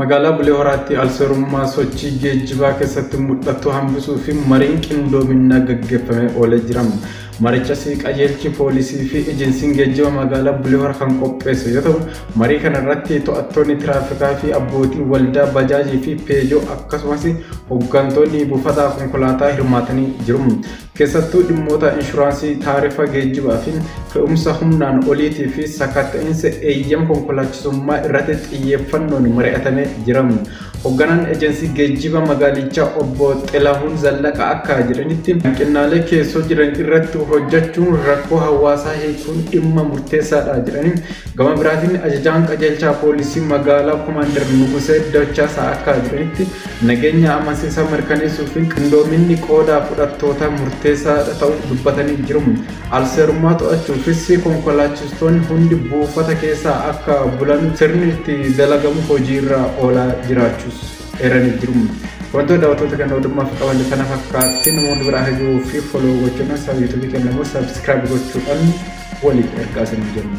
Magaalaa Bulee Horaatti alseerummaa sochii geejjibaa keessatti mul'attu hambisuu fi mariin qindoominaa gaggeeffamee oolee jira. Marichas qajeelchi poolisii fi ejensiin geejjiba magaalaa Bulee Horaa kan qopheesse yoo ta'u, marii kana irratti to'attoonni tiraafikaa fi abbootiin waldaa bajaajii fi peejoo akkasumas hooggantoonni buufata konkolaataa hirmaatanii jiru. Keessattuu dhimmoota inshuraansii, taarifa geejjibaa fi fe'umsa humnaan oliitii fi sakatta'insa eeyyama konkolaachisummaa irratti xiyyeeffannoon mari'atamee jira. Hoogganaan ejensii geejjiba magaalichaa obbo Xilaahuun Zallaqaa akka jedhanitti hanqinaalee keessoo jiran irratti hojjechuun rakkoo hawaasaa hiikuun dhimma murteessaadha jedhanii gama biraatiin ajajaan qajeelchaa poolisii magaalaa Komaander Nugusee Dachaasaa akka jedhanitti nageenya amansiisaa mirkaneessuu fi qindoominni qooda fudhattoota murteessaadha ta'uu dubbatanii jiru. Alseerummaa to'achuufis konkolaachistoonni hundi buufata keessaa akka bulan sirni itti dalagamu hojiirra oolaa jiraachus eeranii jiru. Wantoota daawwattoota kan odumaaf qaban kana fakkaatti namoonni biraa hajuu fi follow gochuun YouTube kanaaf subscribe gochuudhaan waliif ergaa isin jenna.